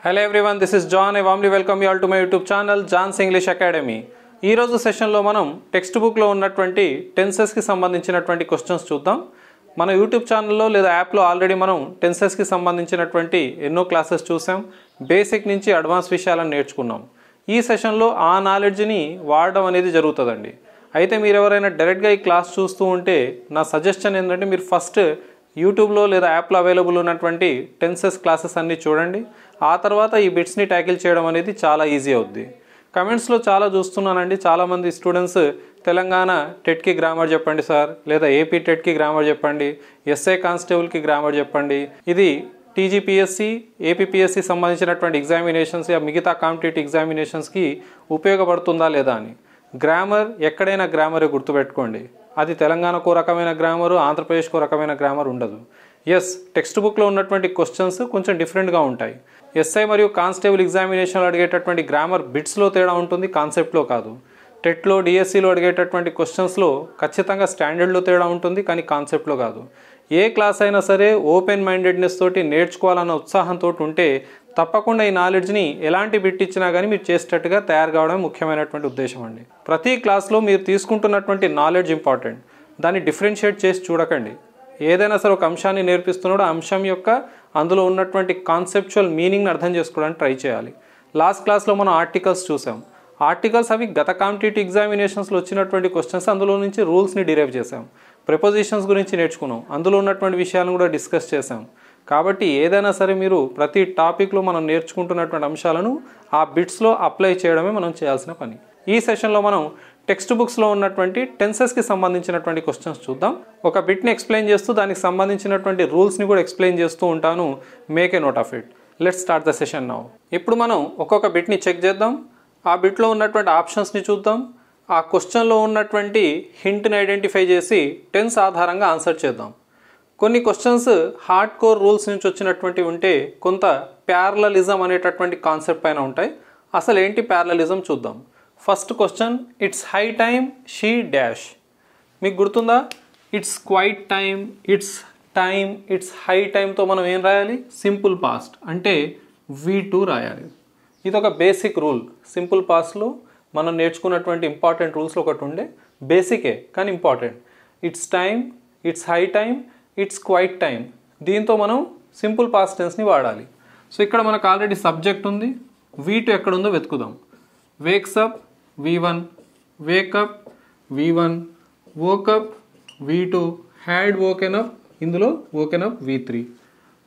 Hello everyone, this is John. I warmly welcome you all to my YouTube channel John's English Academy. ఈ రోజు సెషన్లో మనం text బుక్లో ఉన్నటువంటి టెన్సెస్కి సంబంధించినటువంటి క్వశ్చన్స్ చూద్దాం. మన యూట్యూబ్ ఛానల్లో లేదా యాప్లో ఆల్రెడీ మనం టెన్సెస్కి సంబంధించినటువంటి ఎన్నో క్లాసెస్ చూసాం. బేసిక్ నుంచి అడ్వాన్స్ విషయాలను నేర్చుకున్నాం. ఈ సెషన్లో ఆ నాలెడ్జ్ని వాడడం అనేది జరుగుతుందండి. అయితే మీరు ఎవరైనా డైరెక్ట్గా ఈ క్లాస్ చూస్తూ ఉంటే నా సజెషన్ ఏంటంటే మీరు ఫస్ట్ యూట్యూబ్లో లేదా యాప్లో అవైలబుల్ ఉన్నటువంటి టెన్సెస్ క్లాసెస్ అన్నీ చూడండి. ఆ తర్వాత ఈ బిట్స్ని ట్యాకిల్ చేయడం అనేది చాలా ఈజీ అవుద్ది. కమెంట్స్లో చాలా చూస్తున్నానండి, చాలామంది స్టూడెంట్స్ తెలంగాణ టెట్కి గ్రామర్ చెప్పండి సార్, లేదా ఏపీ టెట్కి గ్రామర్ చెప్పండి, ఎస్ఐ కానిస్టేబుల్కి గ్రామర్ చెప్పండి, ఇది టీజీపీఎస్సి ఏపీపీఎస్సి సంబంధించినటువంటి ఎగ్జామినేషన్స్ మిగతా కాంపిటేటివ్ ఎగ్జామినేషన్స్కి ఉపయోగపడుతుందా లేదా అని. గ్రామర్ ఎక్కడైనా గ్రామరే గుర్తుపెట్టుకోండి. అది తెలంగాణకు రకమైన గ్రామరు, ఆంధ్రప్రదేశ్కు రకమైన గ్రామర్ ఉండదు. ఎస్, టెక్స్ట్ బుక్లో ఉన్నటువంటి క్వశ్చన్స్ కొంచెం డిఫరెంట్గా ఉంటాయి. ఎస్ఐ మరియు కానిస్టేబుల్ ఎగ్జామినేషన్లో అడిగేటటువంటి గ్రామర్ బిట్స్లో తేడా ఉంటుంది, కాన్సెప్ట్లో కాదు. టెట్లో డిఎస్సిలో అడిగేటటువంటి క్వశ్చన్స్లో ఖచ్చితంగా స్టాండర్డ్లో తేడా ఉంటుంది, కానీ కాన్సెప్ట్లో కాదు. ఏ క్లాస్ అయినా సరే ఓపెన్ మైండెడ్నెస్ తోటి నేర్చుకోవాలన్న ఉత్సాహంతో ఉంటే తప్పకుండా ఈ నాలెడ్జ్ని ఎలాంటి బిట్ ఇచ్చినా కానీ మీరు చేసేటట్టుగా తయారు కావడం ముఖ్యమైనటువంటి ఉద్దేశం అండి. ప్రతి క్లాస్లో మీరు తీసుకుంటున్నటువంటి నాలెడ్జ్ ఇంపార్టెంట్, దాన్ని డిఫరెన్షియేట్ చేసి చూడకండి. ఏదైనా సరే ఒక అంశాన్ని నేర్పిస్తున్నాడో ఆ అంశం యొక్క అందులో ఉన్నటువంటి కాన్సెప్చువల్ మీనింగ్ని అర్థం చేసుకోవడానికి ట్రై చేయాలి. లాస్ట్ క్లాస్లో మనం ఆర్టికల్స్ చూసాం. ఆర్టికల్స్ అవి గత కాంపిటేటివ్ ఎగ్జామినేషన్స్లో వచ్చినటువంటి క్వశ్చన్స్, అందులో నుంచి రూల్స్ని డిరైవ్ చేసాం. ప్రిపోజిషన్స్ గురించి నేర్చుకున్నాం, అందులో ఉన్నటువంటి విషయాలను కూడా డిస్కస్ చేసాం. కాబట్టి ఏదైనా సరే మీరు ప్రతి టాపిక్లో మనం నేర్చుకుంటున్నటువంటి అంశాలను ఆ బిట్స్లో అప్లై చేయడమే మనం చేయాల్సిన పని. ఈ సెషన్లో మనం టెక్స్ట్ బుక్స్లో ఉన్నటువంటి టెన్సెస్కి సంబంధించినటువంటి క్వశ్చన్స్ చూద్దాం. ఒక బిట్ని ఎక్స్ప్లెయిన్ చేస్తూ దానికి సంబంధించినటువంటి రూల్స్ని కూడా ఎక్స్ప్లెయిన్ చేస్తూ ఉంటాను. Make a note of it. Let's start the session now. ఇప్పుడు మనం ఒక్కొక్క బిట్ని చెక్ చేద్దాం. ఆ బిట్లో ఉన్నటువంటి ఆప్షన్స్ని చూద్దాం. ఆ క్వశ్చన్లో ఉన్నటువంటి హింట్ని ఐడెంటిఫై చేసి టెన్స్ ఆధారంగా ఆన్సర్ చేద్దాం. కొన్ని క్వశ్చన్స్ హార్డ్ కోర్ రూల్స్ నుంచి వచ్చినటువంటి ఉంటే కొంత ప్యారలలిజం అనేటటువంటి కాన్సెప్ట్ పైన ఉంటాయి. అసలు ఏంటి ప్యారలలిజం చూద్దాం. First question, it's high time she dash. మీకు గుర్తుందా? It's quite time, it's time, it's high టైమ్తో మనం ఏం రాయాలి? సింపుల్ పాస్ట్ అంటే V2 రాయాలి. ఇది ఒక బేసిక్ రూల్. సింపుల్ పాస్ట్లో మనం నేర్చుకున్నటువంటి ఇంపార్టెంట్ రూల్స్లో ఒకటి ఉండే, బేసికే కానీ important. It's time, it's high time, it's quite time, దీంతో మనం సింపుల్ పాస్ట్ టెన్స్ని వాడాలి. సో ఇక్కడ మనకు ఆల్రెడీ సబ్జెక్ట్ ఉంది. V2 ఎక్కడుందో వెతుకుదాం. Wakes up V1, wake up V1, woke up V2, had woken up, ఇందులో వోకెన్ అప్ V3.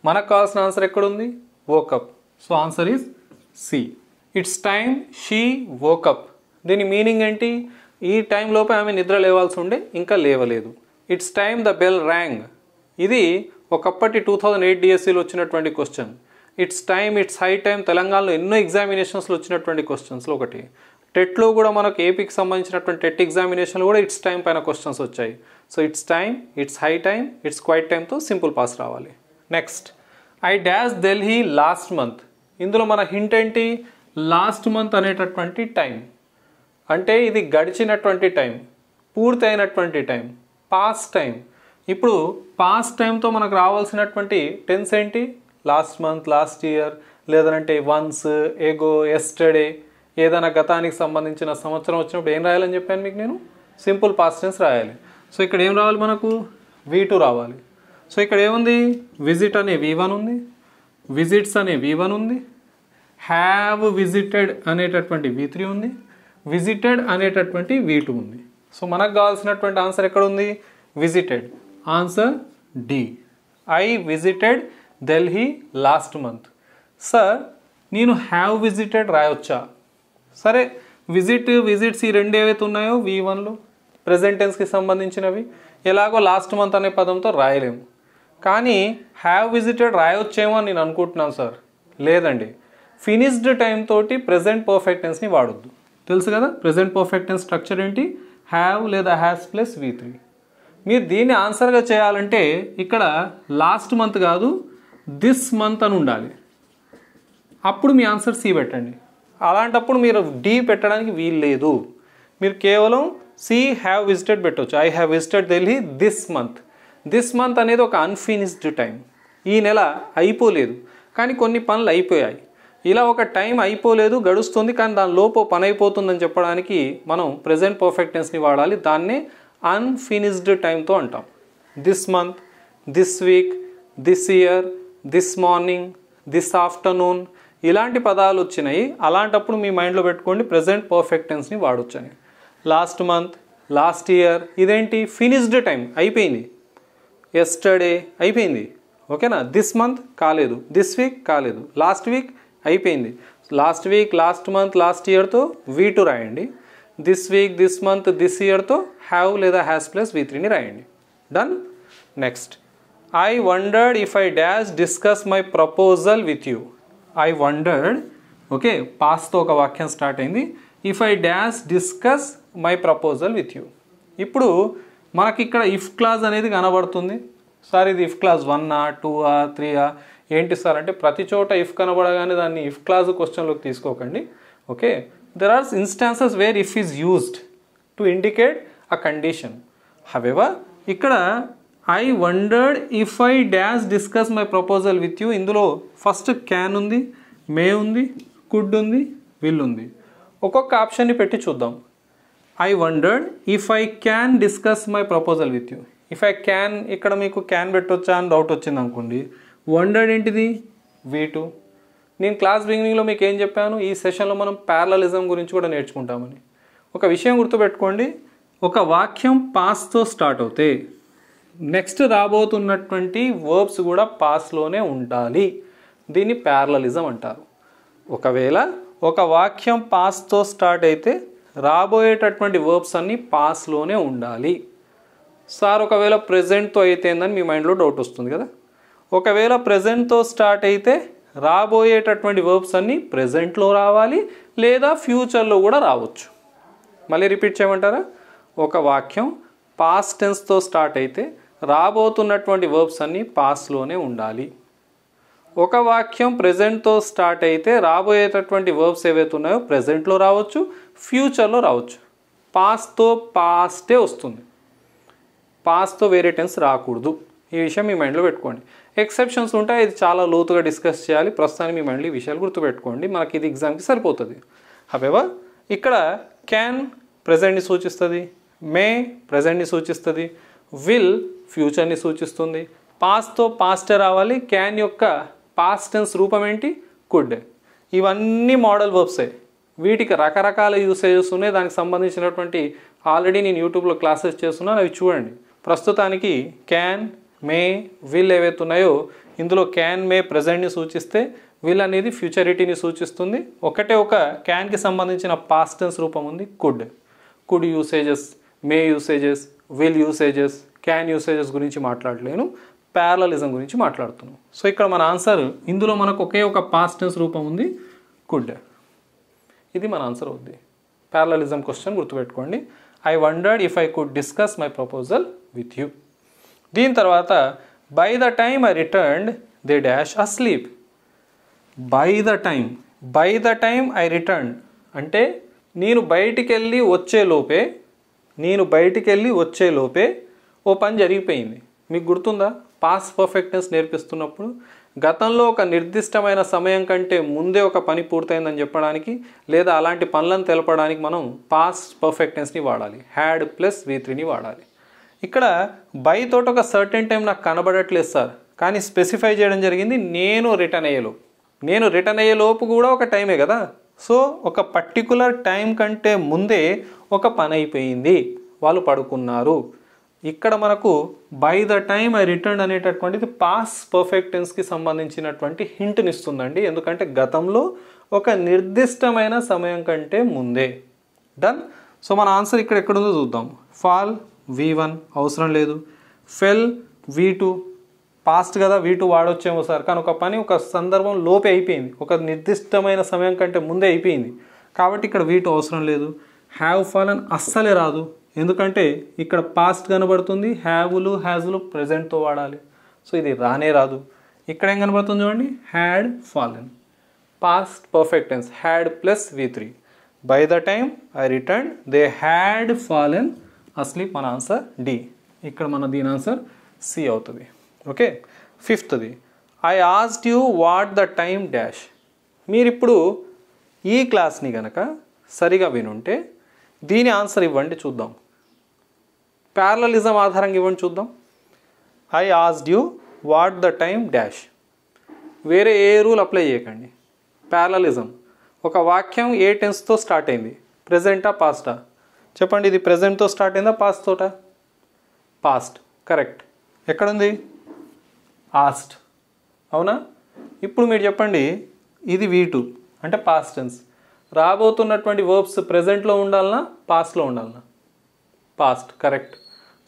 మనకు కావాల్సిన ఆన్సర్ ఎక్కడుంది? Woke up. So answer is C. It's time she woke up. దీని మీనింగ్ ఏంటి? ఈ టైంలోపే ఆమె నిద్ర లేవాల్సి ఉండే, ఇంకా లేవలేదు. It's time the bell rang. ఇది ఒకప్పటి 2008 డిఎస్సిలో వచ్చినటువంటి question. It's time, it's high time తెలంగాణలో ఎన్నో ఎగ్జామినేషన్స్లో వచ్చినటువంటి క్వశ్చన్స్లో ఒకటి. టెట్లో కూడా మనకు ఏపీకి సంబంధించినటువంటి టెట్ ఎగ్జామినేషన్లో కూడా ఇట్స్ టైం పైన క్వశ్చన్స్ వచ్చాయి. So it's time, it's high time, it's quite టైమ్తో సింపుల్ పాస్ రావాలి. Next, I dash Delhi last month. ఇందులో మన హింట్ ఏంటి? లాస్ట్ మంత్ అనేటటువంటి టైం అంటే ఇది గడిచినటువంటి టైం, పూర్తి అయినటువంటి టైం, పాస్ట్ టైం. ఇప్పుడు పాస్ట్ టైంతో మనకు రావాల్సినటువంటి టెన్స్ ఏంటి? లాస్ట్ మంత్, లాస్ట్ ఇయర్, లేదంటే వన్స్, ఎగో, ఎస్టర్డే. ఏదైనా గతానికి సంబంధించిన సంవత్సరం వచ్చినప్పుడు ఏం రాయాలని చెప్పాను మీకు నేను? సింపుల్ పాస్ట్ టెన్స్ రాయాలి. సో ఇక్కడ ఏం రావాలి మనకు? V2 రావాలి. సో ఇక్కడ ఏముంది? విజిట్ అనే V1 ఉంది, విజిట్స్ అనే V1 ఉంది, హ్యావ్ విజిటెడ్ అనేటటువంటి V3 ఉంది, విజిటెడ్ అనేటటువంటి V2 ఉంది. సో మనకు కావాల్సినటువంటి ఆన్సర్ ఎక్కడ ఉంది? Visited. Answer D. I visited Delhi last month. Sir నేను హ్యావ్ విజిటెడ్ రాయొచ్చా? సరే, విజిట్స్ ఈ రెండు ఏవైతే ఉన్నాయో V1లో ప్రెజెంట్ టెన్స్కి సంబంధించినవి, ఎలాగో లాస్ట్ మంత్ అనే పదంతో రాయలేము. కానీ హ్యావ్ విజిటెడ్ రాయొచ్చేమో అని నేను అనుకుంటున్నాను సార్. లేదండి, ఫినిష్డ్ టైం తోటి ప్రెజెంట్ పర్ఫెక్ట్ టెన్స్ని వాడొద్దు. తెలుసు కదా ప్రెజెంట్ పర్ఫెక్ట్ టెన్స్ స్ట్రక్చర్ ఏంటి? హ్యావ్ లేదా హ్యాస్ ప్లస్ V3. మీరు దీన్ని ఆన్సర్గా చేయాలంటే ఇక్కడ లాస్ట్ మంత్ కాదు, దిస్ మంత్ అని ఉండాలి. అప్పుడు మీ ఆన్సర్ సి పెట్టండి. అలాంటప్పుడు మీరు డి పెట్టడానికి వీలు లేదు. మీరు కేవలం సి హ్యావ్ విజిటెడ్ పెట్టవచ్చు. I have visited Delhi this month. This month అనేది ఒక అన్ఫినిష్డ్ టైం. ఈ నెల అయిపోలేదు, కానీ కొన్ని పనులు అయిపోయాయి. ఇలా ఒక టైం అయిపోలేదు, గడుస్తుంది, కానీ దాని లోపు పని అయిపోతుందని చెప్పడానికి మనం ప్రెజెంట్ పర్ఫెక్ట్ టెన్స్ని వాడాలి. దాన్నే అన్ఫినిష్డ్ టైంతో అంటాం. This month, this week, this year, this morning, this afternoon ఇలాంటి పదాలు వచ్చినాయి. అలాంటప్పుడు మీ మైండ్లో పెట్టుకోండి ప్రెజెంట్ పర్ఫెక్ట్ టెన్స్ని వాడొచ్చని. లాస్ట్ మంత్, లాస్ట్ ఇయర్ ఇదేంటి ఫినిష్డ్ టైం, అయిపోయింది. ఎస్టర్డే అయిపోయింది, ఓకేనా. దిస్ మంత్ కాలేదు, దిస్ వీక్ కాలేదు, లాస్ట్ వీక్ అయిపోయింది. Last week, last month, last ఇయర్తో V2 రాయండి. This week, this month, this ఇయర్తో హ్యావ్ లేదా హ్యాస్ ప్లస్ V3ని రాయండి. Done. Next, I wondered if I dash discuss my proposal with you. I wondered, okay, పాస్తో ఒక వాక్యం స్టార్ట్ అయింది. If I dash discuss my proposal with you. ఇప్పుడు మనకి ఇక్కడ ఇఫ్ క్లాజ్ అనేది కనబడుతుంది. సార్ ఇది ఇఫ్ క్లాజ్ 1ఆ 2ఆ 3ఆ ఏంటి సార్ అంటే ప్రతి చోట ఇఫ్ కనబడగానే దాన్ని ఇఫ్ క్లాజ్ క్వశ్చన్లోకి తీసుకోకండి. Okay, there are instances where if is used to indicate a condition. However ఇక్కడ I wondered if I dash discuss my proposal with you, ఇందులో ఫస్ట్ క్యాన్ ఉంది, మే ఉంది, కుడ్ ఉంది, విల్ ఉంది. ఒక్కొక్క ఆప్షన్ని పెట్టి చూద్దాం. I wondered if I can discuss my proposal with you. If I can, ఇక్కడ మీకు క్యాన్ పెట్టొచ్చా అని డౌట్ వచ్చింది అనుకోండి. వండర్డ్ ఏంటిది? V2. నేను క్లాస్ బిగినింగ్లో మీకు ఏం చెప్పాను, ఈ సెషన్లో మనం ప్యారలలిజం గురించి కూడా నేర్చుకుంటామని. ఒక విషయం గుర్తుపెట్టుకోండి, ఒక వాక్యం పాస్తో స్టార్ట్ అవుతే నెక్స్ట్ రాబోతున్నటువంటి వర్బ్స్ కూడా పాస్లోనే ఉండాలి. దీన్ని ప్యారలలిజం అంటారు. ఒకవేళ ఒక వాక్యం పాస్తో స్టార్ట్ అయితే రాబోయేటటువంటి వర్బ్స్ అన్నీ పాస్లోనే ఉండాలి. సార్ ఒకవేళ ప్రెజెంట్తో అయితే ఏందని మీ మైండ్లో డౌట్ వస్తుంది కదా. ఒకవేళ ప్రెజెంట్తో స్టార్ట్ అయితే రాబోయేటటువంటి వర్బ్స్ అన్నీ ప్రెజెంట్లో రావాలి, లేదా ఫ్యూచర్లో కూడా రావచ్చు. మళ్ళీ రిపీట్ చేయమంటారా? ఒక వాక్యం పాస్ట్ టెన్స్తో స్టార్ట్ అయితే రాబోతున్నటువంటి వర్బ్స్ అన్నీ పాస్ట్లోనే ఉండాలి. ఒక వాక్యం ప్రెజెంట్తో స్టార్ట్ అయితే రాబోయేటటువంటి వర్బ్స్ ఏవైతే ఉన్నాయో ప్రెజెంట్లో రావచ్చు, ఫ్యూచర్లో రావచ్చు. పాస్ట్తో పాస్టే వస్తుంది, పాస్ట్తో వేరే టెన్స్ రాకూడదు. ఈ విషయం మీ మైండ్లో పెట్టుకోండి. ఎక్సెప్షన్స్ ఉంటాయి, ఇది చాలా లోతుగా డిస్కస్ చేయాలి. ప్రస్తుతానికి మీ మైండ్లో ఈ విషయాలు గుర్తుపెట్టుకోండి, మనకి ఇది ఎగ్జామ్కి సరిపోతుంది. హవెవర్ ఇక్కడ క్యాన్ ప్రెజెంట్ని సూచిస్తుంది, మే ప్రెజెంట్ని సూచిస్తుంది, విల్ ఫ్యూచర్ని సూచిస్తుంది. పాస్ట్తో పాస్టే రావాలి. క్యాన్ యొక్క పాస్ట్ టెన్స్ రూపం ఏంటి? కుడ్. ఇవన్నీ మోడల్ వర్బ్సే. వీటికి రకరకాల యూసేజెస్ ఉన్నాయి. దానికి సంబంధించినటువంటి ఆల్రెడీ నేను యూట్యూబ్లో క్లాసెస్ చేస్తున్నాను, అవి చూడండి. ప్రస్తుతానికి క్యాన్, మే, విల్ ఏవైతే ఉన్నాయో ఇందులో క్యాన్, మే ప్రెజెంట్ని సూచిస్తే విల్ అనేది ఫ్యూచరిటీని సూచిస్తుంది. ఒకటే ఒక క్యాన్కి సంబంధించిన పాస్ట్ టెన్స్ రూపం ఉంది could. Could usages, May usages, will usages, can usages గురించి మాట్లాడలేను, ప్యారలలిజం గురించి మాట్లాడుతున్నాను. సో ఇక్కడ మన ఆన్సర్, ఇందులో మనకు ఒకే ఒక పాస్ట్ టెన్స్ రూపం ఉంది కుడ్. ఇది మన ఆన్సర్ అవుద్ది. ప్యారలలిజం క్వశ్చన్ గుర్తుపెట్టుకోండి. I wondered if I could discuss my proposal with you. దీని తర్వాత by the time I returned they dash asleep. By the time I return అంటే నేను బయటికి వెళ్ళి వచ్చేలోపే ఓ పని జరిగిపోయింది. మీకు గుర్తుందా? పాస్ట్ పర్ఫెక్ట్నెస్ నేర్పిస్తున్నప్పుడు గతంలో ఒక నిర్దిష్టమైన సమయం కంటే ముందే ఒక పని పూర్తయిందని చెప్పడానికి లేదా అలాంటి పనులను తెలపడానికి మనం పాస్ట్ పర్ఫెక్ట్నెస్ని వాడాలి. హ్యాడ్ ప్లస్ V3ని వాడాలి. ఇక్కడ బై తోటి ఒక సర్టెన్ టైం నాకు కనబడట్లేదు సార్, కానీ స్పెసిఫై చేయడం జరిగింది నేను రిటర్న్ అయ్యేలోపు కూడా ఒక టైమే కదా. సో ఒక పర్టికులర్ టైం కంటే ముందే ఒక పని అయిపోయింది, వాళ్ళు పడుకున్నారు. ఇక్కడ మనకు by the time I return అనేటటువంటిది పాస్ట్ పర్ఫెక్ట్ టెన్స్కి సంబంధించినటువంటి హింట్ని ఇస్తుందండి. ఎందుకంటే గతంలో ఒక నిర్దిష్టమైన సమయం కంటే ముందే. డన్. సో మన ఆన్సర్ ఇక్కడ ఎక్కడుందో చూద్దాం. ఫాల్ V1 అవసరం లేదు, ఫెల్ V2 పాస్ట్ కదా, V2 వాడొచ్చేమో సార్, కానీ ఒక పని ఒక సందర్భం లోపే అయిపోయింది, ఒక నిర్దిష్టమైన సమయం కంటే ముందే అయిపోయింది కాబట్టి ఇక్కడ V2 అవసరం లేదు. హ్యావ్ ఫాలన్ అస్సలే రాదు, ఎందుకంటే ఇక్కడ పాస్ట్ కనబడుతుంది, హ్యావ్లు హ్యాజ్లు ప్రెజెంట్తో వాడాలి. సో ఇది రానే రాదు. ఇక్కడ ఏం కనబడుతుంది చూడండి, had fallen, past perfect tense, had plus V3. By the time I return they had fallen asleep. మన ఆన్సర్ D. ఇక్కడ మన దీని ఆన్సర్ C అవుతుంది. ఓకే. ఫిఫ్త్ది, I asked you what the time dash. మీరు ఇప్పుడు ఈ క్లాస్ని కనుక సరిగా వినుంటే దీని ఆన్సర్ ఇవ్వండి చూద్దాం. ప్యారలలిజం ఆధారంగా ఇవ్వండి చూద్దాం. I asked you what the time dash. వేరే ఏ రూల్ అప్లై చేయకండి. ప్యారలలిజం. ఒక వాక్యం ఏ టెన్స్తో స్టార్ట్ అయింది, ప్రెజెంటా పాస్టా? చెప్పండి, ఇది ప్రెజెంట్తో స్టార్ట్ అయిందా పాస్ట్ తోట? పాస్ట్. కరెక్ట్. ఎక్కడుంది? ఆస్ట్. అవునా? ఇప్పుడు మీరు చెప్పండి, ఇది V2 అంటే పాస్ట్ టెన్స్. రాబోతున్నటువంటి వర్బ్స్ ప్రెజెంట్లో ఉండాలనా పాస్ట్లో ఉండాలనా? పాస్ట్. కరెక్ట్.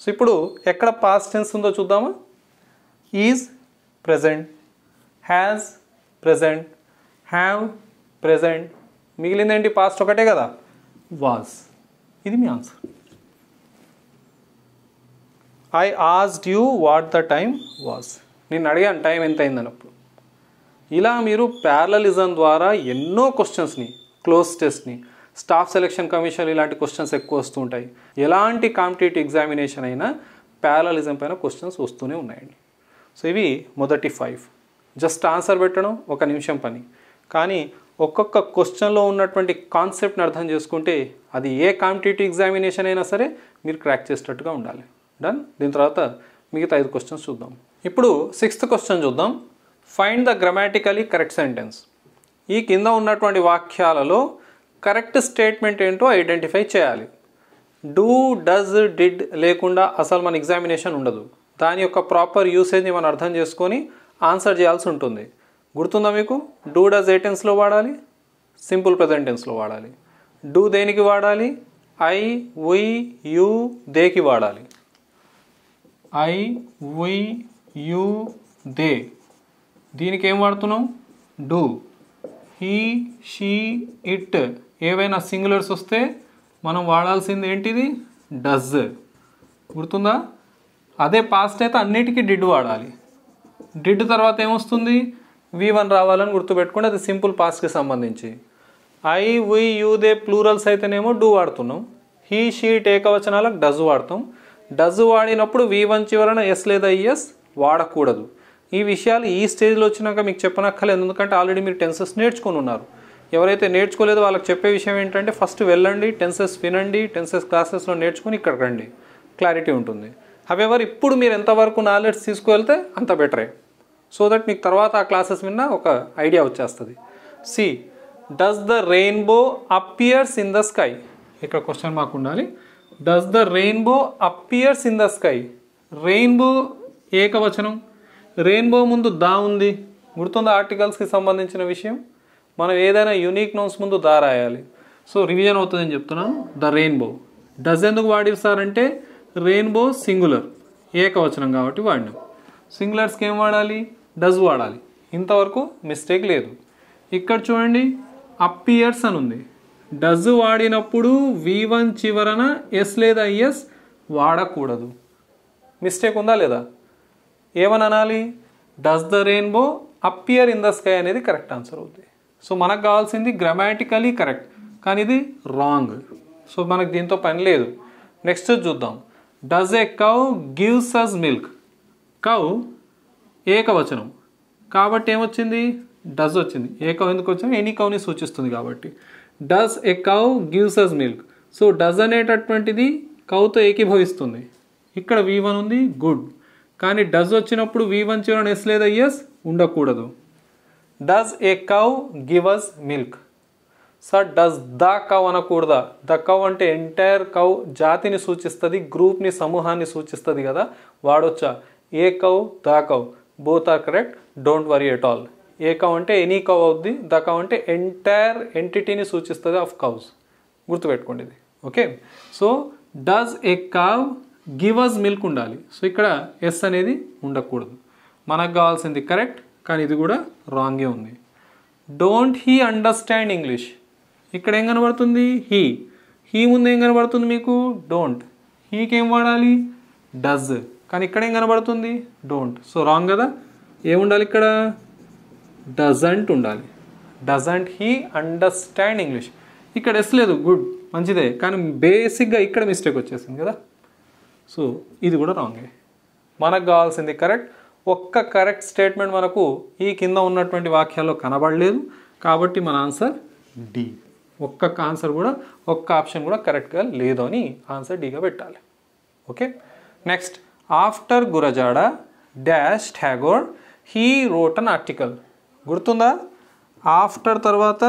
సో ఇప్పుడు ఎక్కడ పాస్ట్ టెన్స్ ఉందో చూద్దామా? Is present, has present, have present, మిగిలిందేంటి? పాస్ట్ ఒకటే కదా, వాజ్. ఇది మీ answer. I asked you what the time was. నేను అడిగాను టైం ఎంత అయిందన్నప్పుడు. ఇలా మీరు ప్యారలలిజం ద్వారా ఎన్నో క్వశ్చన్స్ని, క్లోజ్ టెస్ట్ని, స్టాఫ్ సెలక్షన్ కమిషన్ ఇలాంటి క్వశ్చన్స్ ఎక్కువ వస్తూ ఉంటాయి. ఎలాంటి కాంపిటేటివ్ ఎగ్జామినేషన్ అయినా ప్యారలలిజం పైన క్వశ్చన్స్ వస్తూనే ఉన్నాయండి. సో ఇవి మొదటి 5. జస్ట్ ఆన్సర్ పెట్టడం 1 నిమిషం పని. కానీ ఒక్కొక్క క్వశ్చన్లో ఉన్నటువంటి కాన్సెప్ట్ని అర్థం చేసుకుంటే అది ఏ కాంపిటేటివ్ ఎగ్జామినేషన్ అయినా సరే మీరు క్రాక్ చేసేటట్టుగా ఉండాలి. డన్. దీని తర్వాత మిగతా 5 క్వశ్చన్స్ చూద్దాం. ఇప్పుడు 6th క్వశ్చన్ చూద్దాం. Find the గ్రామాటికలీ correct sentence. ఈ కింద ఉన్నటువంటి వాక్యాలలో కరెక్ట్ స్టేట్మెంట్ ఏంటో ఐడెంటిఫై చేయాలి. డూ, డస్, డిడ్ లేకుండా అసలు మన ఎగ్జామినేషన్ ఉండదు. దాని యొక్క ప్రాపర్ యూసేజ్ని మనం అర్థం చేసుకొని ఆన్సర్ చేయాల్సి ఉంటుంది. గుర్తుందా మీకు? డూ, డస్ ఏ టెన్స్లో వాడాలి? సింపుల్ ప్రెజెంట్ టెన్స్లో వాడాలి. డూ దేనికి వాడాలి? ఐ, వి, యూ, దేకి వాడాలి. I, we, you, they. దీనికి ఏం వాడుతున్నాం? డూ. హీ, షీ, ఇట్ ఏవైనా సింగులర్స్ వస్తే మనం వాడాల్సింది ఏంటిది? డస్. గుర్తుందా? అదే పాస్ట్ అయితే అన్నిటికీ డిడ్ వాడాలి. డిడ్ తర్వాత ఏమొస్తుంది? V1 రావాలని గుర్తుపెట్టుకోండి. అది సింపుల్ పాస్ట్కి సంబంధించి. I, we, you, they plurals అయితేనేమో డూ వాడుతున్నాం. హీ, షీ, ఇట్ ఏకవచనాలకు డస్ వాడతాం. డస్ వాడినప్పుడు V1 చివరన ఎస్ లేదా ఈఎస్ వాడకూడదు. ఈ విషయాలు ఈ స్టేజ్లో వచ్చినాక మీకు చెప్పనక్కర్లేదు, ఎందుకంటే ఆల్రెడీ మీరు టెన్సెస్ నేర్చుకొని ఉన్నారు. ఎవరైతే నేర్చుకోలేదో వాళ్ళకి చెప్పే విషయం ఏంటంటే ఫస్ట్ వెళ్ళండి, టెన్సెస్ వినండి, టెన్సెస్ క్లాసెస్లో నేర్చుకొని ఇక్కడికి రండి, క్లారిటీ ఉంటుంది. హవెవర్ ఇప్పుడు మీరు ఎంతవరకు నాలెడ్జ్ తీసుకువెళ్తే అంత బెటరే, సో దట్ మీకు తర్వాత ఆ క్లాసెస్ విన్నా ఒక ఐడియా వచ్చేస్తుంది. See, does the rainbow appears in the sky. ఇక్కడ క్వశ్చన్ మార్క్ ఉండాలి. Does the rainbow appears in the sky. Rainbow ఏకవచనం, రెయిన్బో ముందు దా ఉంది. గుర్తుందా ఆర్టికల్స్కి సంబంధించిన విషయం? మనం ఏదైనా యూనిక్ నౌన్స్ ముందు దా రాయాలి. సో రివిజన్ అవుతుందని చెప్తున్నాను. The rainbow. డస్ ఎందుకు వాడిస్తారంటే రెయిన్బో సింగులర్, ఏకవచనం కాబట్టి వాడినాం. సింగులర్స్కి ఏం వాడాలి? డస్ వాడాలి. ఇంతవరకు మిస్టేక్ లేదు. ఇక్కడ చూడండి, అపియర్స్ అని ఉంది. డస్ వాడినప్పుడు V1 చివరన ఎస్ లేదా ఎస్ వాడకూడదు. మిస్టేక్ ఉందా లేదా? ఏమని అనాలి? Does the rainbow appear in the sky అనేది కరెక్ట్ ఆన్సర్ అవుతుంది. సో మనకు కావాల్సింది గ్రామాటికలీ కరెక్ట్, కానీ ఇది రాంగ్. సో మనకు దీంతో పని లేదు. నెక్స్ట్ చూద్దాం. Does a cow gives us milk. Cow ఏకవచనం కాబట్టి ఏమొచ్చింది? డస్ వచ్చింది. ఏ కౌ ఎందుకు వచ్చింది? ఎనీ కౌని సూచిస్తుంది కాబట్టి. Does a cow gives us milk. So does అనేటటువంటిది కౌతో ఏకీభవిస్తుంది. ఇక్కడ V1 ఉంది, గుడ్. కానీ డస్ వచ్చినప్పుడు V1 చివరన ఎస్ లేదా ఎస్ ఉండకూడదు. Does a cow give us milk. Sir does the cow అనకూడదా? ద కౌ అంటే ఎంటైర్ కౌ జాతిని సూచిస్తుంది, గ్రూప్ని, సమూహాన్ని సూచిస్తుంది కదా, వాడొచ్చా? A cow, the cow both are correct, don't worry at all. A cow అంటే ఎనీ కౌ అవుద్ది, ద కౌ అంటే ఎంటైర్ ఎంటిటీని సూచిస్తుంది ఆఫ్ కౌస్. గుర్తుపెట్టుకోండి ఇది. Okay. So does a cow give us milk ఉండాలి. సో ఇక్కడ ఎస్ అనేది ఉండకూడదు. మనకు కావాల్సింది కరెక్ట్, కానీ ఇది కూడా రాంగే ఉంది. Don't he understand English. ఇక్కడ ఏం కనబడుతుంది? హీ. హీ ముందు ఏం కనబడుతుంది మీకు? డోంట్. హీకి ఏం వాడాలి? డస్. కానీ ఇక్కడ ఏం కనబడుతుంది? డోంట్. సో రాంగ్ కదా. ఏముండాలి ఇక్కడ? డజంట్ ఉండాలి. Doesn't he understand English. ఇక్కడ ఎస్ లేదు, గుడ్, మంచిదే, కానీ బేసిక్గా ఇక్కడ మిస్టేక్ వచ్చేసింది కదా. సో ఇది కూడా రాంగే. మనకు కావాల్సింది కరెక్ట్. ఒక్క కరెక్ట్ స్టేట్మెంట్ మనకు ఈ కింద ఉన్నటువంటి వాక్యాల్లో కనబడలేదు. కాబట్టి మన ఆన్సర్ డి. ఒక్క ఆన్సర్ కూడా ఒక్క ఆప్షన్ కూడా కరెక్ట్గా లేదు అని ఆన్సర్ డిగా పెట్టాలి. Okay, next after Gurajada dash Tagore he wrote an article. గుర్తుందా? ఆఫ్టర్ తర్వాత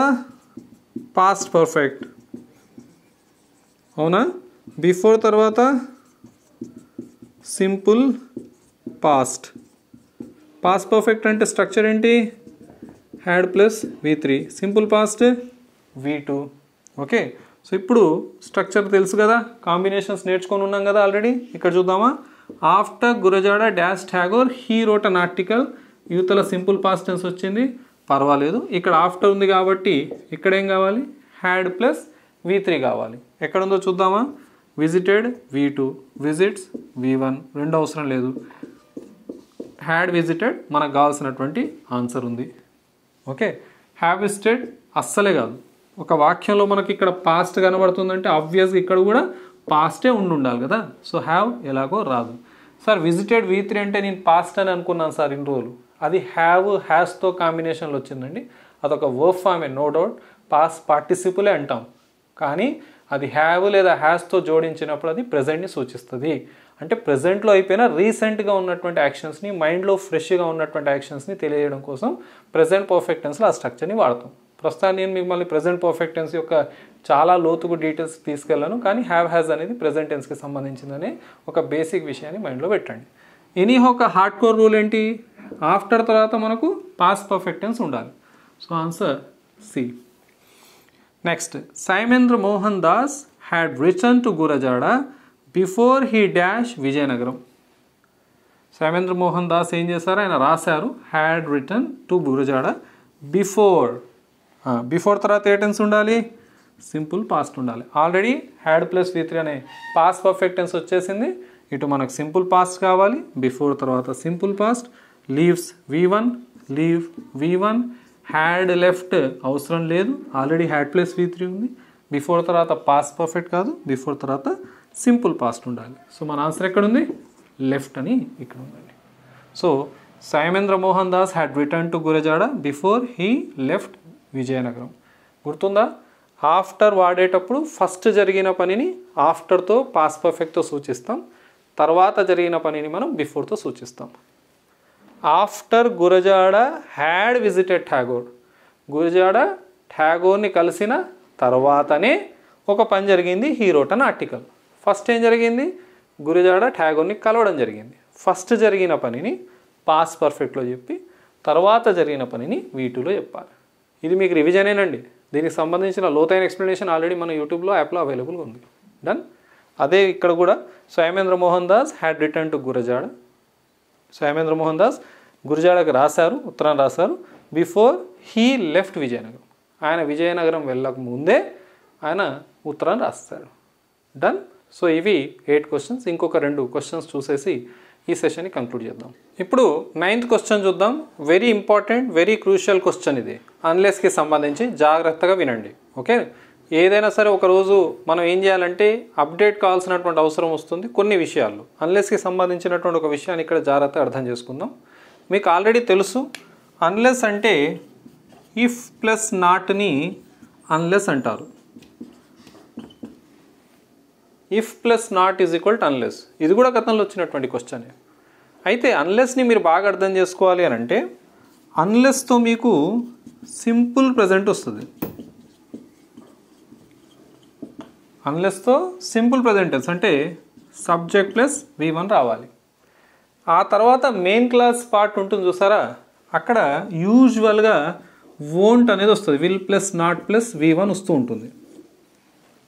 పాస్ట్ పర్ఫెక్ట్, అవునా? బిఫోర్ తర్వాత సింపుల్ పాస్ట్. పాస్ట్ పర్ఫెక్ట్ అంటే స్ట్రక్చర్ ఏంటి? Had plus V3, simple past V2. Okay, so ఇప్పుడు స్ట్రక్చర్ తెలుసు కదా, కాంబినేషన్స్ నేర్చుకొని ఉన్నాం కదా ఆల్రెడీ. ఇక్కడ చూద్దామా? After Gurajada dash Tagore he wrote an article. యూతల సింపుల్ పాస్ట్ టెన్స్ వచ్చింది, పర్వాలేదు. ఇక్కడ ఆఫ్టర్ ఉంది కాబట్టి ఇక్కడ ఏం కావాలి? హ్యాడ్ ప్లస్ V3 కావాలి. ఎక్కడుందో చూద్దామా? విజిటెడ్ V2, విజిట్స్ V1, రెండు అవసరం లేదు. హ్యాడ్ విజిటెడ్ మనకు కావాల్సినటువంటి ఆన్సర్ ఉంది. ఓకే, హ్యావ్ విజిటెడ్ అస్సలే కాదు. ఒక వాక్యంలో మనకి ఇక్కడ పాస్ట్ కనబడుతుందంటే ఆబ్వియస్గా ఇక్కడ కూడా పాస్టే ఉండాలి కదా. సో హ్యావ్ ఎలాగో రాదు. సార్ విజిటెడ్ V3 అంటే నేను పాస్ట్ అని అనుకున్నాను సార్ ఇన్ని రోజులు. అది హ్యావ్ హ్యాస్తో కాంబినేషన్లో వచ్చిందండి. అదొక వర్బ్ ఫామే, నో డౌట్. పాస్ట్ పార్టిసిపులే అంటాం, కానీ అది హ్యావ్ లేదా హ్యాస్తో జోడించినప్పుడు అది ప్రెజెంట్ని సూచిస్తుంది. అంటే ప్రెజెంట్లో అయిపోయిన రీసెంట్గా ఉన్నటువంటి యాక్షన్స్ని, మైండ్లో ఫ్రెష్గా ఉన్నటువంటి యాక్షన్స్ని తెలియజేయడం కోసం ప్రెజెంట్ పర్ఫెక్ట్ టెన్స్లో ఆ స్ట్రక్చర్ని వాడతాం. ప్రస్తుతాన్ని నేను మిమ్మల్ని ప్రెజెంట్ పర్ఫెక్ట్ టెన్స్ యొక్క చాలా లోతుకు డీటెయిల్స్ తీసుకెళ్ళాను, కానీ హ్యావ్ హ్యాజ్ అనేది ప్రెజెంట్ టెన్స్కి సంబంధించిందనే ఒక బేసిక్ విషయాన్ని మైండ్లో పెట్టండి. ఎనీహో ఒక హార్డ్ కోర్ రూల్ ఏంటి? ఆఫ్టర్ తర్వాత మనకు పాస్ట్ పర్ఫెక్ట్ టెన్స్ ఉండాలి. So answer C. Next, Saimendra Mohan Das had return to Gurajada before he dash Vizianagaram. Saimendra Mohan Das ఏం చేశారు? ఆయన రాశారు had return to Gurajada before. Before తర్వాత ఏ టెన్స్ ఉండాలి? సింపుల్ పాస్ట్ ఉండాలి. ఆల్రెడీ హ్యాడ్ ప్లస్ V3 అనే పాస్ట్ పర్ఫెక్ట్ టెన్స్ వచ్చేసింది. ఇటు మనకు సింపుల్ పాస్ట్ కావాలి. బిఫోర్ తర్వాత simple past. Leaves V1, leave V1. Had left అవసరం లేదు, ఆల్రెడీ హ్యాడ్ ప్లస్ V3 ఉంది. బిఫోర్ తర్వాత పాస్ట్ పర్ఫెక్ట్ కాదు, బిఫోర్ తర్వాత సింపుల్ పాస్ట్ ఉండాలి. సో మన ఆన్సర్ ఎక్కడుంది? లెఫ్ట్ అని ఇక్కడ ఉందండి. So Saimendra Mohan Das had return to Gurajada before he left Vizianagaram. గుర్తుందా? ఆఫ్టర్ వాడేటప్పుడు ఫస్ట్ జరిగిన పనిని ఆఫ్టర్తో పాస్ట్ పర్ఫెక్ట్తో సూచిస్తాం, తర్వాత జరిగిన పనిని మనం బిఫోర్తో సూచిస్తాం. After Gurajada had visited Tagore. Gurajada ఠాగోర్ని కలిసిన తర్వాతనే ఒక పని జరిగింది, he wrote an article. First ఏం జరిగింది? గురజాడ ఠాగోర్ని కలవడం జరిగింది. ఫస్ట్ జరిగిన పనిని పాస్ట్ పర్ఫెక్ట్లో చెప్పి తర్వాత జరిగిన పనిని V2లో చెప్పాలి. ఇది మీకు రివిజనేనండి. దీనికి సంబంధించిన లోతైన ఎక్స్ప్లెనేషన్ ఆల్రెడీ మన యూట్యూబ్లో యాప్లో అవైలబుల్గా ఉంది. డన్. అదే ఇక్కడ కూడా Saimendra Mohan Das had return to Gurajada. Saimendra Mohan Das గురజాడకు రాశారు, ఉత్తరం రాశారు బిఫోర్ హీ లెఫ్ట్ విజయనగరం. ఆయన విజయనగరం వెళ్ళక ముందే ఆయన ఉత్తరం రాస్తాడు. డన్. సో ఇవి 8 క్వశ్చన్స్. ఇంకొక 2 క్వశ్చన్స్ చూసేసి ఈ సెషన్ని కంక్లూడ్ చేద్దాం. ఇప్పుడు 9th క్వశ్చన్ చూద్దాం. Very important, very crucial question ఇది. అన్లెస్కి సంబంధించి జాగ్రత్తగా వినండి. ఓకే, ఏదైనా సరే ఒకరోజు మనం ఏం చేయాలంటే అప్డేట్ కావాల్సినటువంటి అవసరం వస్తుంది కొన్ని విషయాల్లో. అన్లెస్కి సంబంధించినటువంటి ఒక విషయాన్ని ఇక్కడ జాగ్రత్తగా అర్థం చేసుకుందాం. మీకు ఆల్రెడీ తెలుసు, అన్లెస్ అంటే ఇఫ్ ప్లస్ నాట్ని అన్లెస్ అంటారు. If plus not is equal to unless. ఇది కూడా గతంలో వచ్చినటువంటి క్వశ్చన్. అయితే అన్లెస్ని మీరు బాగా అర్థం చేసుకోవాలి అని అంటే అన్లెస్తో మీకు సింపుల్ ప్రజెంట్ వస్తుంది. అన్లెస్తో సింపుల్ ప్రజెంట్ టెన్స్ అంటే సబ్జెక్ట్ ప్లస్ V1 రావాలి. ఆ తర్వాత మెయిన్ క్లాస్ పార్ట్ ఉంటుంది చూసారా, అక్కడ యూజువల్గా వోంట్ అనేది వస్తుంది. Will plus not plus V1 వస్తూ ఉంటుంది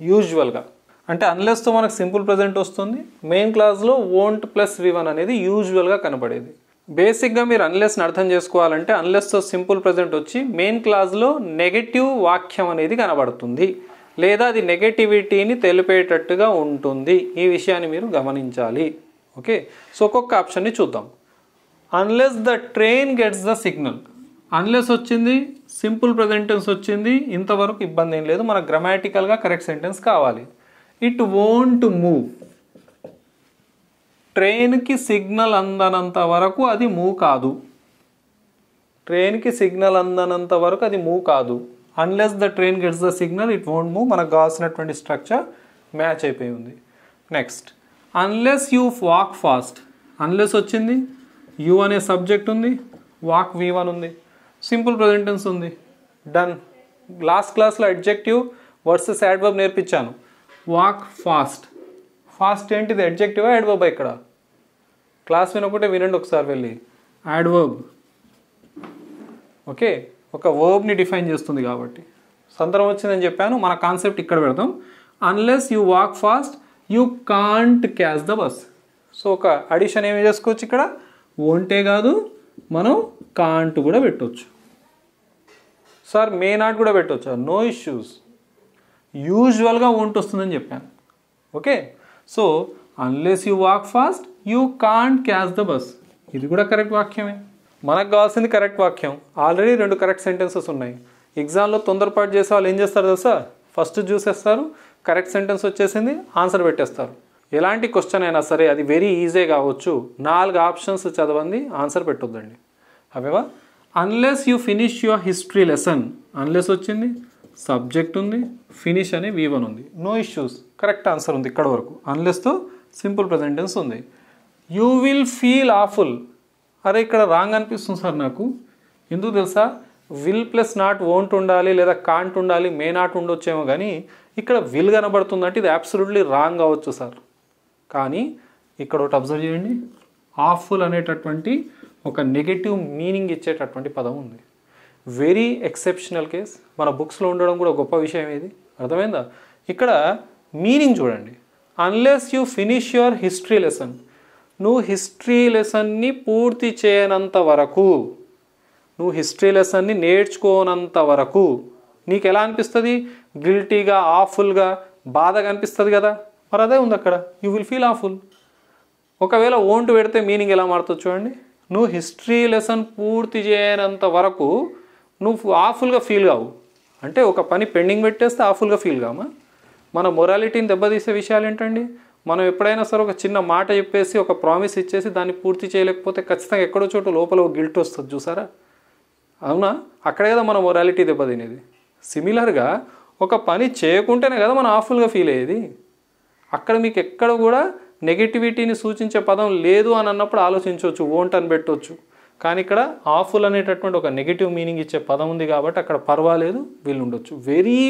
యూజువల్గా. అంటే అన్లెస్తో మనకు సింపుల్ ప్రజెంట్ వస్తుంది. మెయిన్ క్లాస్లో వోంట్ ప్లస్ V1 అనేది యూజువల్గా కనబడేది. బేసిక్గా మీరు అన్లెస్ని అర్థం చేసుకోవాలంటే అన్లెస్తో సింపుల్ ప్రజెంట్ వచ్చి మెయిన్ క్లాస్లో నెగటివ్ వాక్యం అనేది కనబడుతుంది, లేదా అది నెగటివిటీని తెలిపేటట్టుగా ఉంటుంది. ఈ విషయాన్ని మీరు గమనించాలి. ఓకే, సో ఒక్కొక్క ఆప్షన్ని చూద్దాం. Unless the train gets the signal. Unless వచ్చింది, సింపుల్ ప్రజెంట్ టెన్స్ వచ్చింది, ఇంతవరకు ఇబ్బంది ఏం లేదు. మనకు గ్రామాటికల్గా కరెక్ట్ సెంటెన్స్ కావాలి. It won't move. ట్రైన్కి సిగ్నల్ అందనంత వరకు అది మూవ్ కాదు. ట్రైన్కి సిగ్నల్ అందనంత వరకు అది మూవ్ కాదు. Unless the train gets the signal it won't move. మనకు కావాల్సినటువంటి స్ట్రక్చర్ మ్యాచ్ అయిపోయి ఉంది. Next, unless you walk fast. Unless వచ్చింది, యూ అనే సబ్జెక్ట్ ఉంది, వాక్ V1 ఉంది, సింపుల్ ప్రెజెంట్ టెన్స్ ఉంది. డన్. లాస్ట్ క్లాస్లో అడ్జెక్టివ్ వర్సెస్ యాడ్వర్బ్ నేర్పించాను. Walk fast. ఫాస్ట్ ఏంటిది, అడ్జెక్టివా యాడ్వర్బా? ఇక్కడ క్లాస్ వినకుంటే వినండి ఒకసారి వెళ్ళి. యాడ్వర్బ్. ఓకే, ఒక వర్బ్ని డిఫైన్ చేస్తుంది కాబట్టి. సందర్భం వచ్చిందని చెప్పాను. మన కాన్సెప్ట్ ఇక్కడ పెడతాం. Unless you walk fast you can't catch the bus. So ఒక అడిషన్ ఏమి చేసుకోవచ్చు ఇక్కడ, వోంటే కాదు మనం కాంట్ కూడా పెట్టవచ్చు. సార్ మే నాట్ కూడా పెట్టవచ్చు, నో ఇష్యూస్. యూజువల్గా వోంట్ వస్తుందని చెప్పాను. Okay, so unless you walk fast you can't catch the bus. ఇది కూడా కరెక్ట్ వాక్యమే. మనకు కావాల్సింది కరెక్ట్ వాక్యం. ఆల్రెడీ 2 కరెక్ట్ సెంటెన్సెస్ ఉన్నాయి. ఎగ్జామ్లో తొందరపాటు చేసే వాళ్ళు ఏం చేస్తారు తెలుసా, ఫస్ట్ చూసేస్తారు, కరెక్ట్ సెంటెన్స్ వచ్చేసింది, ఆన్సర్ పెట్టేస్తారు. ఎలాంటి క్వశ్చన్ అయినా సరే అది వెరీ ఈజీ కావచ్చు, 4 ఆప్షన్స్ చదవండి, ఆన్సర్ పెట్టొద్దండి. అవేవా, unless you finish your history lesson. Unless వచ్చింది, సబ్జెక్ట్ ఉంది, ఫినిష్ అని V1 ఉంది, నో ఇష్యూస్, కరెక్ట్ ఆన్సర్ ఉంది ఇక్కడ వరకు. అన్లెస్తో సింపుల్ ప్రెజెంట్ టెన్స్ ఉంది. You will feel awful. అరే ఇక్కడ రాంగ్ అనిపిస్తుంది సార్ నాకు, ఎందుకు తెలుసా, విల్ ప్లస్ నాట్ వోంట్ ఉండాలి, లేదా కాంట్ ఉండాలి, మే నాట్ ఉండొచ్చేమో, కానీ ఇక్కడ విల్ కనబడుతుందంటే ఇది అబ్సల్యూట్లీ రాంగ్ కావచ్చు సార్. కానీ ఇక్కడ ఒకటి అబ్జర్వ్ చేయండి, ఆఫుల్ అనేటటువంటి ఒక నెగటివ్ మీనింగ్ ఇచ్చేటటువంటి పదం ఉంది. Very exceptional case. మన బుక్స్లో ఉండడం కూడా గొప్ప విషయం. ఇది అర్థమైందా? ఇక్కడ మీనింగ్ చూడండి, unless you finish your history lesson. నువ్వు హిస్టరీ లెసన్ని పూర్తి చేయనంత వరకు, నువ్వు హిస్టరీ లెసన్ని నేర్చుకోనంత వరకు నీకు ఎలా అనిపిస్తుంది, గిల్టీగా, ఆఫుల్గా, బాధగా అనిపిస్తుంది కదా. మరి అదే ఉంది అక్కడ, యూ విల్ ఫీల్ ఆఫుల్. ఒకవేళ ఓంట్ పెడితే మీనింగ్ ఎలా మారుతుంది చూడండి, నువ్వు హిస్టరీ లెసన్ పూర్తి చేయనంత వరకు నువ్వు ఆఫుల్గా ఫీల్ కావు. అంటే ఒక పని పెండింగ్ పెట్టేస్తే ఆఫుల్గా ఫీల్ కామా? మన మొరాలిటీని దెబ్బతీసే విషయాలు ఏంటండి, మనం ఎప్పుడైనా సరే ఒక చిన్న మాట చెప్పేసి ఒక ప్రామిస్ ఇచ్చేసి దాన్ని పూర్తి చేయలేకపోతే ఖచ్చితంగా ఎక్కడో చోటు లోపల ఒక గిల్ట్ వస్తుంది చూసారా. అవునా, అక్కడే కదా మన మొరాలిటీ దెబ్బతినేది. సిమిలర్గా ఒక పని చేయకుంటేనే కదా మనం ఆఫుల్గా ఫీల్ అయ్యేది. అక్కడ మీకు ఎక్కడ కూడా నెగిటివిటీని సూచించే పదం లేదు అని అన్నప్పుడు ఆలోచించవచ్చు, వోంట్ అని పెట్టవచ్చు. కానీ ఇక్కడ ఆఫుల్ అనేటటువంటి ఒక నెగిటివ్ మీనింగ్ ఇచ్చే పదం ఉంది కాబట్టి అక్కడ పర్వాలేదు, వీళ్ళు ఉండొచ్చు. వెరీ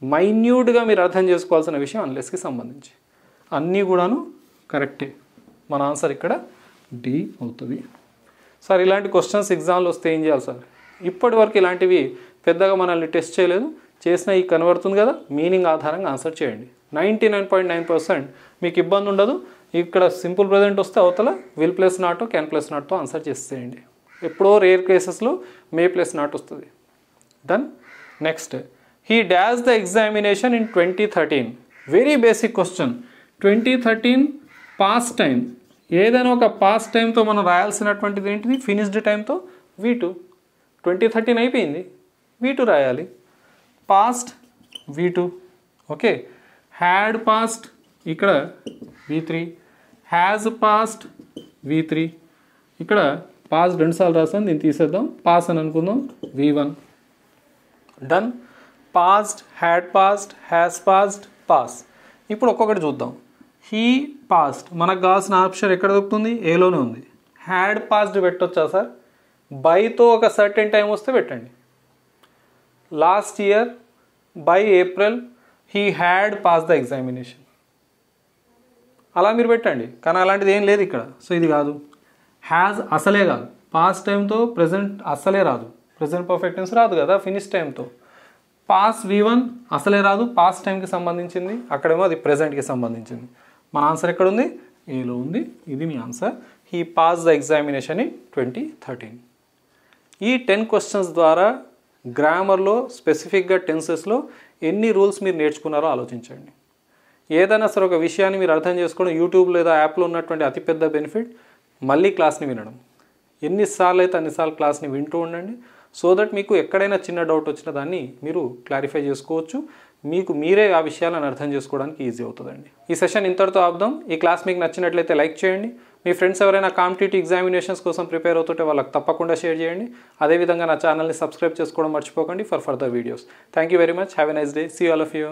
మైన్యూట్గా మీరు అర్థం చేసుకోవాల్సిన విషయం అన్లెస్కి సంబంధించి. అన్నీ కూడాను కరెక్టే. మన ఆన్సర్ ఇక్కడ డి అవుతుంది. సార్ ఇలాంటి క్వశ్చన్స్ ఎగ్జామ్లో వస్తే ఏం చేయాలి సార్? ఇప్పటి వరకు ఇలాంటివి పెద్దగా మనల్ని టెస్ట్ చేయలేదు. చేసినా ఈ కనబడుతుంది కదా, మీనింగ్ ఆధారంగా ఆన్సర్ చేయండి. 99.9% మీకు ఇబ్బంది ఉండదు. ఇక్కడ సింపుల్ ప్రెజెంట్ వస్తే అవతల will plus not, can plus నాట్తో ఆన్సర్ చేసేయండి. ఎప్పుడో రేర్ కేసెస్లో మే ప్లస్ నాట్ వస్తుంది. Done. Next, he dash the examination in 2013. Very basic question. 2013 past time. ఏదైనా ఒక పాస్ట్ టైంతో మనం రాయాల్సినటువంటిది ఏంటిది, ఫినిష్డ్ టైంతో V2. 2013 అయిపోయింది, V2 రాయాలి. Past V2. Okay, had past ఇక్కడ V3, హ్యాజ్ పాస్ట్ V3. ఇక్కడ పాస్ట్ 2 సార్లు రాసాను, దీన్ని తీసేద్దాం, పాస్ అని అనుకుందాం, V1. Done. Past, had past, has past, pass. ఇప్పుడు ఒక్కొక్కటి చూద్దాం. హీ పాస్ట్, మనకు కావాల్సిన ఆప్షన్ ఎక్కడ దొరుకుతుంది, ఏలోనే ఉంది. హ్యాడ్ పాస్డ్ పెట్టొచ్చా సార్? బైతో ఒక సర్టెన్ టైం వస్తే పెట్టండి. Last year by April he had pass the examination, అలా మీరు పెట్టండి. కానీ అలాంటిది ఏం లేదు ఇక్కడ. సో ఇది కాదు. హ్యాజ్ అసలే కాదు, పాస్ట్ టైంతో ప్రజెంట్ అసలే రాదు, ప్రజెంట్ పర్ఫెక్ట్ టెన్స్ రాదు కదా ఫినిష్ టైంతో. పాస్ V1 అసలే రాదు, పాస్ట్ టైంకి సంబంధించింది, అక్కడేమో అది ప్రజెంట్కి సంబంధించింది. మన ఆన్సర్ ఎక్కడ ఉంది, ఏలో ఉంది. ఇది మీ answer. He pass the examination in 2013. ఈ 10 క్వశ్చన్స్ ద్వారా గ్రామర్లో స్పెసిఫిక్గా టెన్సెస్లో ఎన్ని రూల్స్ మీరు నేర్చుకున్నారో ఆలోచించండి. ఏదైనా సరే ఒక విషయాన్ని మీరు అర్థం చేసుకోవడం యూట్యూబ్ లేదా యాప్లో ఉన్నటువంటి అతిపెద్ద బెనిఫిట్ మళ్ళీ క్లాస్ని వినడం. ఎన్నిసార్లు అయితే అన్నిసార్లు క్లాస్ని వింటూ ఉండండి. సో దట్ మీకు ఎక్కడైనా చిన్న డౌట్ వచ్చిన దాన్ని మీరు క్లారిఫై చేసుకోవచ్చు. మీకు మీరే ఆ విషయాలను అర్థం చేసుకోవడానికి ఈజీ అవుతుందండి. ఈ సెషన్ ఇంతటితో ఆపుదాం. ఈ క్లాస్ మీకు నచ్చినట్లయితే లైక్ చేయండి. మీ ఫ్రెండ్స్ ఎవరైనా కాంపిటేటివ్ ఎగ్జామినేషన్స్ కోసం ప్రిపేర్ అవుతుంటే వాళ్ళకి తప్పకుండా షేర్ చేయండి. అదేవిధంగా నా ఛానల్ని సబ్స్క్రైబ్ చేసుకోవడం మర్చిపోకండి for further videos. Thank you very much. Have a nice day. See all of you.